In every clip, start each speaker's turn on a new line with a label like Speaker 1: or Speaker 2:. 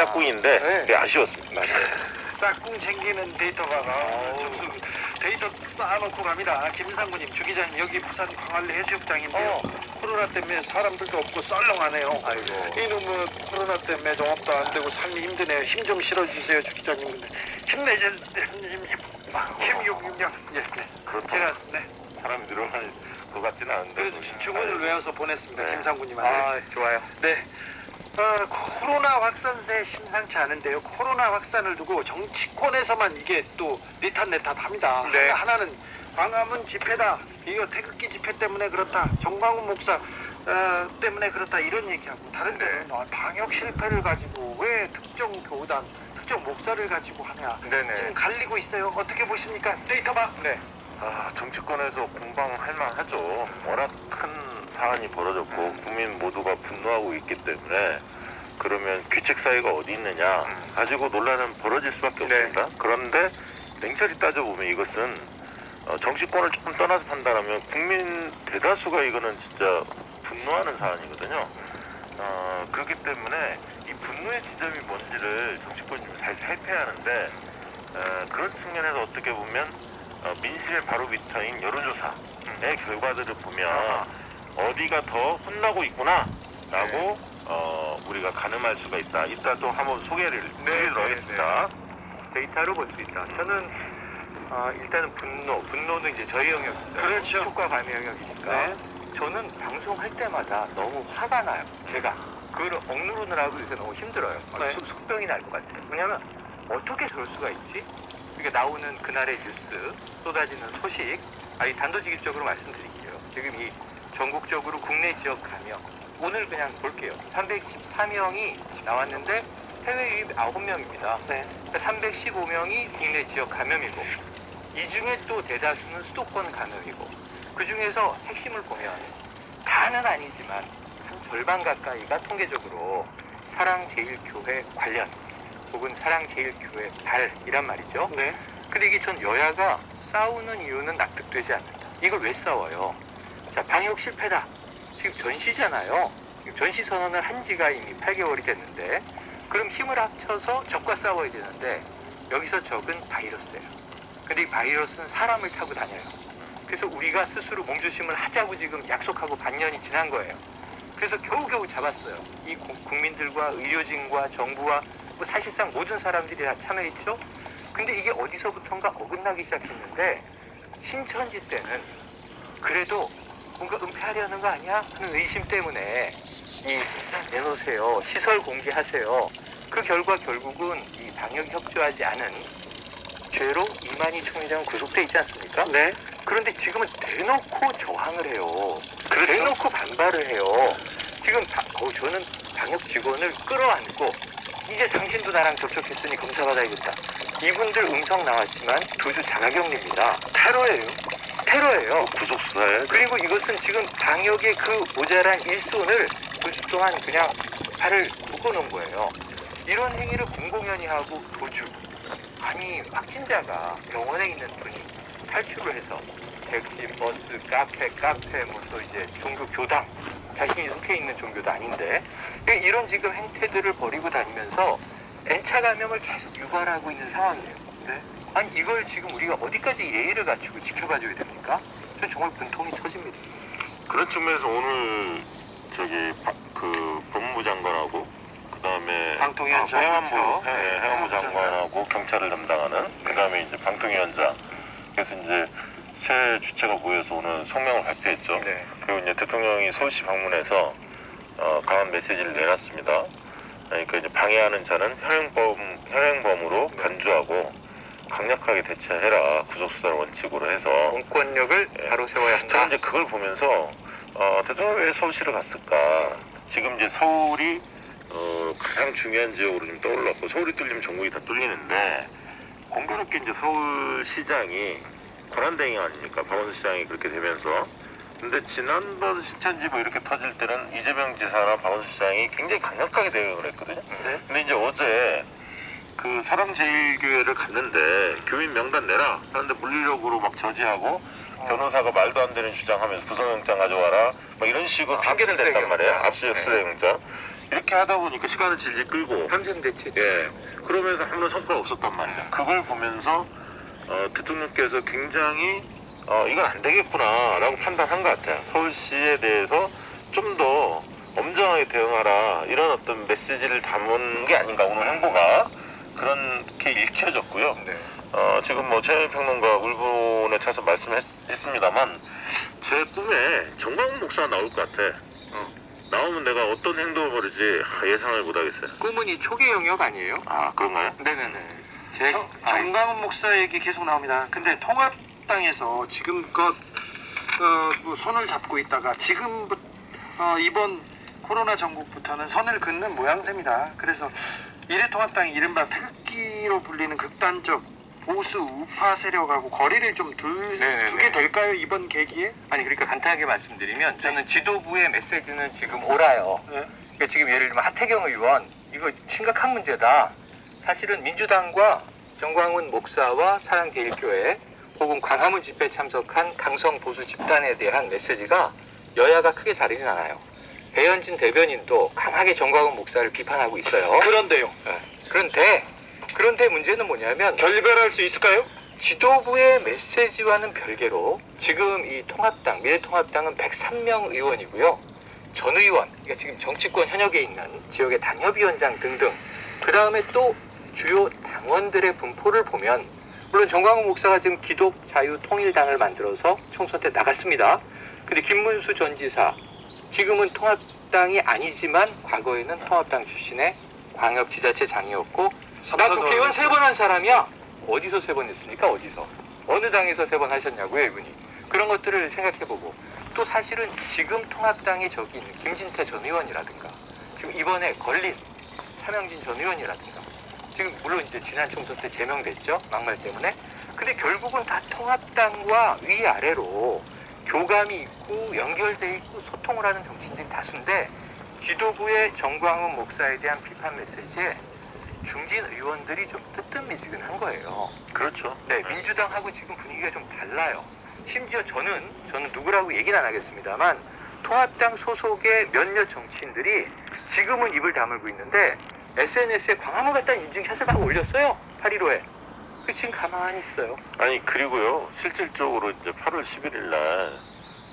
Speaker 1: 짝꿍인데
Speaker 2: 네.
Speaker 1: 그게 아쉬웠습니다.
Speaker 3: 짝꿍 챙기는 데이터가 데이터 쌓아놓고 갑니다. 김상구님, 주 기자님, 여기 부산 광안리 해수욕장인데요. 코로나 때문에 사람들도 없고 썰렁하네요.
Speaker 2: 아이고.
Speaker 3: 이놈의 코로나 때문에 영업도 안 되고 삶이 힘드네요. 힘 좀 실어주세요, 주 기자님. 근데 힘내줄 힘 66년. 예, 네.
Speaker 1: 그렇죠.
Speaker 3: 제가 네.
Speaker 1: 사람이 늘어날 것 같지는 않은데.
Speaker 3: 그래서 주문을 외워서 보냈습니다.
Speaker 1: 네.
Speaker 3: 김상구님한테.
Speaker 2: 아, 좋아요.
Speaker 3: 네. 코로나 확산세 심상치 않은데요. 코로나 확산을 두고 정치권에서만 이게 또 니탄내탓합니다.
Speaker 2: 네.
Speaker 3: 하나는 광화문 집회다. 이거 태극기 집회 때문에 그렇다. 정광훈 목사 때문에 그렇다. 이런 얘기하고 다른 데는 방역 실패를 가지고 왜 특정 교단, 특정 목사를 가지고 하냐.
Speaker 2: 네네.
Speaker 3: 지금 갈리고 있어요. 어떻게 보십니까? 데이터 봐.
Speaker 2: 네.
Speaker 1: 정치권에서 공방할 만하죠. 워낙 큰 사안이 벌어졌고 국민 모두가 분노하고 있기 때문에 그러면 규칙 사유가 어디 있느냐 가지고 논란은 벌어질 수밖에 없습니다. 그런데 냉철히 따져보면 이것은 정치권을 조금 떠나서 판단하면 국민 대다수가 이거는 진짜 분노하는 사안이거든요. 그렇기 때문에 이 분노의 지점이 뭔지를 정치권이 좀 잘 살펴야 하는데 그런 측면에서 어떻게 보면 민심의 바로 밑터인 여론조사의 결과들을 보면 어디가 더 혼나고 있구나 라고 우리가 가늠할 수가 있다. 이따 또 한번 소개를 드리도록 하겠습니다.
Speaker 2: 데이터로 볼 수 있다. 저는 일단은 분노는 이제 저희 영역이죠.
Speaker 3: 그렇죠.
Speaker 2: 축과 감의 영역이니까.
Speaker 3: 네.
Speaker 2: 저는 방송할 때마다 너무 화가 나요. 제가 그걸 억누르느라고 요새 너무 힘들어요.
Speaker 3: 네.
Speaker 2: 속병이 날 것 같아요. 왜냐면 어떻게 저럴 수가 있지? 그러니까 나오는 그날의 뉴스, 쏟아지는 소식, 단도직입적으로 말씀드릴게요. 지금 이 전국적으로 국내 지역 감염, 오늘 그냥 볼게요. 314명이 나왔는데 해외 유입 9명입니다.
Speaker 3: 네.
Speaker 2: 315명이 국내 지역 감염이고, 이 중에 또 대다수는 수도권 감염이고, 그 중에서 핵심을 보면 다는 아니지만 한 절반 가까이가 통계적으로 사랑제일교회 관련 혹은 사랑제일교회 발이란 말이죠.
Speaker 3: 네.
Speaker 2: 근데 이게 전 여야가 싸우는 이유는 납득되지 않는다. 이걸 왜 싸워요? 자, 방역 실패다. 지금 전시잖아요. 지금 전시 선언을 한 지가 이미 8개월이 됐는데, 그럼 힘을 합쳐서 적과 싸워야 되는데 여기서 적은 바이러스예요. 근데 이 바이러스는 사람을 타고 다녀요. 그래서 우리가 스스로 몸조심을 하자고 지금 약속하고 반년이 지난 거예요. 그래서 겨우겨우 잡았어요. 이 국민들과 의료진과 정부와 뭐 사실상 모든 사람들이 다 참여했죠. 근데 이게 어디서부턴가 어긋나기 시작했는데, 신천지 때는 그래도 뭔가 은폐하려는 거 아니야? 하는 의심 때문에 내놓으세요. 시설 공개하세요. 그 결과 결국은 이 방역 협조하지 않은 죄로 이만희 총회장은 구속돼 있지 않습니까?
Speaker 3: 네.
Speaker 2: 그런데 지금은 대놓고 저항을 해요. 대놓고 반발을 해요. 지금 저는 방역 직원을 끌어안고 이제 당신도 나랑 접촉했으니 검사받아야겠다. 이분들 음성 나왔지만 도주 자가격리입니다. 테러예요.
Speaker 1: 구속수사에
Speaker 2: 그리고 이것은 지금 방역의 그 모자란 일손을 2주 동안 그냥 발을 묶어놓은 거예요. 이런 행위를 공공연히 하고 도주. 아니, 확진자가 병원에 있는 분이 탈출을 해서 택시, 버스, 카페, 또 이제 종교 교당, 자신이 속해 있는 종교도 아닌데, 이런 지금 행태들을 벌이고 다니면서 N차 감염을 계속 유발하고 있는 상황이에요. 네? 아니, 이걸 지금 우리가 어디까지 예의를 갖추고 지켜봐줘야 됩니까? 저 정말 분통이 터집니다.
Speaker 1: 그런 측면에서 오늘 그 법무부 장관하고 그다음에
Speaker 3: 방통위원장.
Speaker 1: 행안부 장관하고 경찰을 담당하는 그다음에 이제 방통위원장, 그래서 이제 새 주체가 모여서 오늘 성명을 발표했죠.
Speaker 2: 네.
Speaker 1: 그리고 이제 대통령이 서울시 방문해서 강한 메시지를 내놨습니다. 그러니까 이제 방해하는 자는 현행범으로 간주하고 강력하게 대처해라. 구속수사를 원칙으로 해서
Speaker 2: 공권력을 바로 세워야 한다.
Speaker 1: 저는 이제 그걸 보면서 대통령이 왜 서울시를 갔을까? 지금 이제 서울이 가장 중요한 지역으로 좀 떠올랐고, 서울이 뚫리면 전국이 다 뚫리는데, 공교롭게 이제 서울시장이 권한대행 아닙니까? 박원순 시장이 그렇게 되면서. 근데 지난번 신천지 뭐 이렇게 터질 때는 이재명 지사나 박원순 시장이 굉장히 강력하게 대응을 했거든요.
Speaker 2: 네.
Speaker 1: 근데 이제 어제 그 사랑제일교회를 갔는데 교인 명단 내라 하는데 물리력으로 막 저지하고 변호사가 말도 안 되는 주장하면서 구속영장 가져와라 막 이런 식으로 핑계를 냈단 말이에요. 압수수색 영장. 이렇게 그렇게 하다 보니까 시간을 질질 끌고
Speaker 2: 상생대체.
Speaker 1: 예 그러면서 아무런 성과가 없었단 말이야. 그걸 보면서 대통령께서 굉장히 이건 안 되겠구나라고 판단한 것 같아요. 서울시에 대해서 좀 더 엄정하게 대응하라 이런 어떤 메시지를 담은 게 아닌가 오늘 행보가 그렇게 읽혀졌고요.
Speaker 2: 네.
Speaker 1: 지금 뭐 최현일 평론가 울분에 차서 말씀했습니다만 제 꿈에 정광훈 목사가 나올 것 같아. 나오면 내가 어떤 행동을 벌일지 예상을 못하겠어요.
Speaker 2: 꿈은 이 초계 영역 아니에요?
Speaker 1: 아 그런가요?
Speaker 2: 네네네.
Speaker 3: 정강훈 목사 얘기 계속 나옵니다. 근데 통합당에서 지금껏 뭐 손을 잡고 있다가 지금부터 이번 코로나 전국부터는 선을 긋는 모양새입니다. 그래서 미래통합당이 이른바 태극기로 불리는 극단적 보수 우파 세력하고 거리를 좀
Speaker 2: 네네네.
Speaker 3: 두게 될까요? 이번 계기에?
Speaker 2: 아니 그러니까 간단하게 말씀드리면 저는 지도부의 메시지는 지금 옳아요.
Speaker 3: 네.
Speaker 2: 그러니까 지금 예를 들면 하태경 의원 이거 심각한 문제다. 사실은 민주당과 정광훈 목사와 사랑제일교회 혹은 광화문 집회에 참석한 강성 보수 집단에 대한 메시지가 여야가 크게 다르진 않아요. 배현진 대변인도 강하게 정광훈 목사를 비판하고 있어요.
Speaker 3: 그런데요.
Speaker 2: 그런데 문제는 뭐냐면
Speaker 3: 결별할 수 있을까요?
Speaker 2: 지도부의 메시지와는 별개로 지금 이 통합당, 미래통합당은 103명 의원이고요. 전 의원, 그러니까 지금 정치권 현역에 있는 지역의 당협위원장 등등 그 다음에 또 주요 당원들의 분포를 보면 물론 정광훈 목사가 지금 기독자유통일당을 만들어서 총선 때 나갔습니다. 근데 김문수 전 지사 지금은 통합당이 아니지만 과거에는 통합당 출신의 광역지자체장이었고 나 국회의원 3번 한 사람이야. 어디서 3번 했습니까? 어디서? 어느 당에서 3번 하셨냐고요, 이분이. 그런 것들을 생각해보고 또 사실은 지금 통합당에 저기 있는 김진태 전 의원이라든가 지금 이번에 걸린 차명진 전 의원이라든가 지금 물론 이제 지난 총선 때 제명됐죠, 막말 때문에. 근데 결국은 다 통합당과 위아래로 교감이 있고 연결돼 있고 소통을 하는 정치인들이 다수인데 지도부의 정광훈 목사에 대한 비판 메시지에 중진 의원들이 좀 뜨뜻미지근한 거예요.
Speaker 1: 그렇죠.
Speaker 2: 네, 민주당하고 지금 분위기가 좀 달라요. 심지어 저는 누구라고 얘기는 안 하겠습니다만 통합당 소속의 몇몇 정치인들이 지금은 입을 다물고 있는데 SNS에 광화문 갔다 인증샷을 막 올렸어요. 8.15에. 지금 가만히 있어요.
Speaker 1: 아니 그리고요 실질적으로 이제 8월 11일 날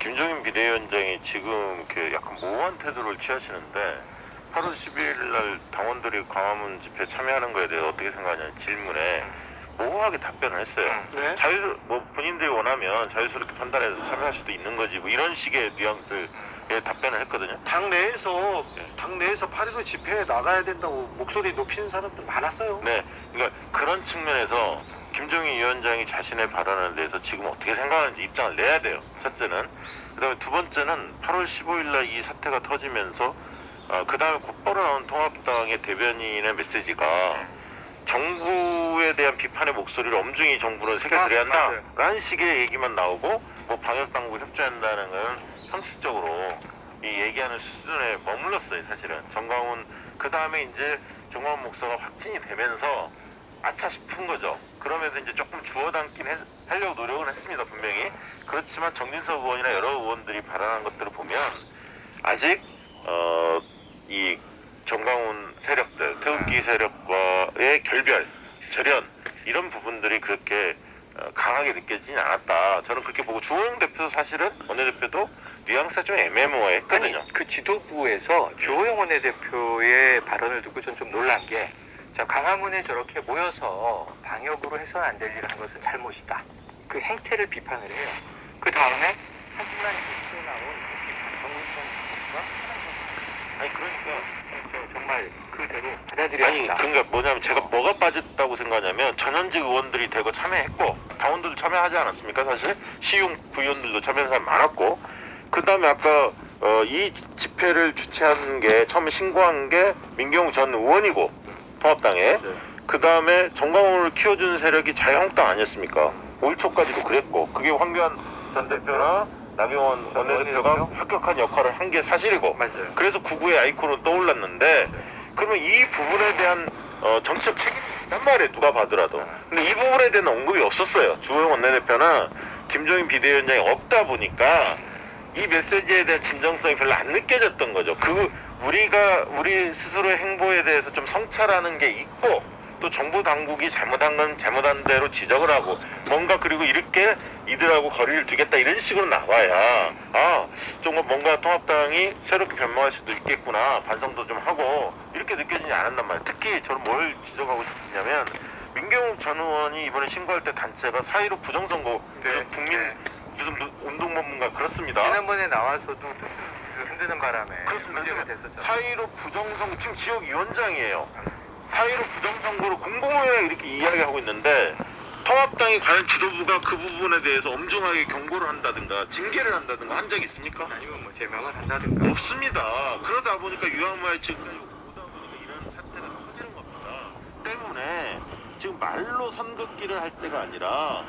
Speaker 1: 김종인 비대위원장이 지금 이렇게 약간 모호한 태도를 취하시는데 8월 12일 날 당원들이 광화문 집회 참여하는 거에 대해서 어떻게 생각하냐는 질문에 모호하게 답변을 했어요.
Speaker 3: 네.
Speaker 1: 뭐 본인들이 원하면 자유스럽게 판단해서 참여할 수도 있는 거지 뭐 이런 식의 뉘앙스의 답변을 했거든요.
Speaker 3: 당내에서 8.15 집회에 나가야 된다고 목소리 높이는 사람들 많았어요.
Speaker 1: 네, 그러니까 그런 측면에서 김종인 위원장이 자신의 발언에 대해서 지금 어떻게 생각하는지 입장을 내야 돼요. 첫째는. 그다음에 두 번째는 8월 15일 날 이 사태가 터지면서 그 다음에 곧바로 나온 통합당의 대변인의 메시지가 정부에 대한 비판의 목소리를 엄중히 정부는 새겨드려야 한다 라는 식의 얘기만 나오고 뭐 방역당국 협조한다는 건 상식적으로 이 얘기하는 수준에 머물렀어요. 사실은 정광훈 그 다음에 이제 정광훈 목사가 확진이 되면서 아차 싶은 거죠. 그러면서 이제 조금 주워 담긴 하려고 노력을 했습니다. 분명히. 그렇지만 정진석 의원이나 여러 의원들이 발언한 것들을 보면 아직 이 정광훈 세력들, 태극기 세력과의 결별, 절연 이런 부분들이 그렇게 강하게 느껴지진 않았다. 저는 그렇게 보고 주호영 대표도 사실은 원내대표도 뉘앙스가 좀 애매모호했거든요.
Speaker 2: 아니, 그 지도부에서 주호영 원내대표의 발언을 듣고 전 좀 놀란 게 자, 광화문에 저렇게 모여서 방역으로 해서는 안 될 일을 한 것은 잘못이다. 그 행태를 비판을 해요. 그 다음에 하지만 뉴스에 나온 정우성 씨가
Speaker 1: 아니 그러니까
Speaker 2: 정말 그대로 받아들여야
Speaker 1: 아니
Speaker 2: 한다.
Speaker 1: 그러니까 뭐냐면 제가 뭐가 빠졌다고 생각하냐면 전현직 의원들이 대거 참여했고 당원들도 참여하지 않았습니까? 사실 시용 부위원들도 참여한 사람 많았고 그 다음에 아까 이 집회를 주최한 게 처음에 신고한 게 민경욱 전 의원이고 통합당에 그 다음에 정광훈을 키워준 세력이 자유한국당 아니었습니까? 5일 초까지도 그랬고 그게 황교안 전 대표나 나경원 원내대표가 합격한 역할을 한 게 사실이고
Speaker 2: 맞아요.
Speaker 1: 그래서 구구의 아이콘으로 떠올랐는데 그러면 이 부분에 대한 정치적 책임이 있단 말이에요. 누가 봐더라도. 근데 이 부분에 대한 언급이 없었어요. 주호영 원내대표나 김종인 비대위원장이 없다 보니까 이 메시지에 대한 진정성이 별로 안 느껴졌던 거죠. 우리 스스로의 행보에 대해서 좀 성찰하는 게 있고, 또 정부 당국이 잘못한 건 잘못한 대로 지적을 하고, 뭔가 그리고 이렇게 이들하고 거리를 두겠다 이런 식으로 나와야 정말 뭔가 통합당이 새롭게 변모할 수도 있겠구나, 반성도 좀 하고 이렇게 느껴지지 않았단 말이에요. 특히 저는 뭘 지적하고 싶냐면, 민경욱 전 의원이 이번에 신고할 때 단체가 4.15 부정선거 국민 무슨 운동본부인가 그렇습니다.
Speaker 2: 지난번에 나와서도 그 흔드는 바람에
Speaker 1: 그렇습니다.
Speaker 2: 문제가 됐었잖아요.
Speaker 1: 4.15 부정선거 지금 지역위원장이에요. 4.15 부정선거로 공공연하게 이렇게 이야기하고 있는데, 통합당이 과연 지도부가 그 부분에 대해서 엄중하게 경고를 한다든가 징계를 한다든가 한 적이 있습니까?
Speaker 2: 아니면 뭐 제명을 한다든가.
Speaker 1: 없습니다. 그러다 보니까 유황마을 지금까지 오다 보니까 이런 사태가 터지는 겁니다. 때문에 지금 말로 선긋기를 할 때가 아니라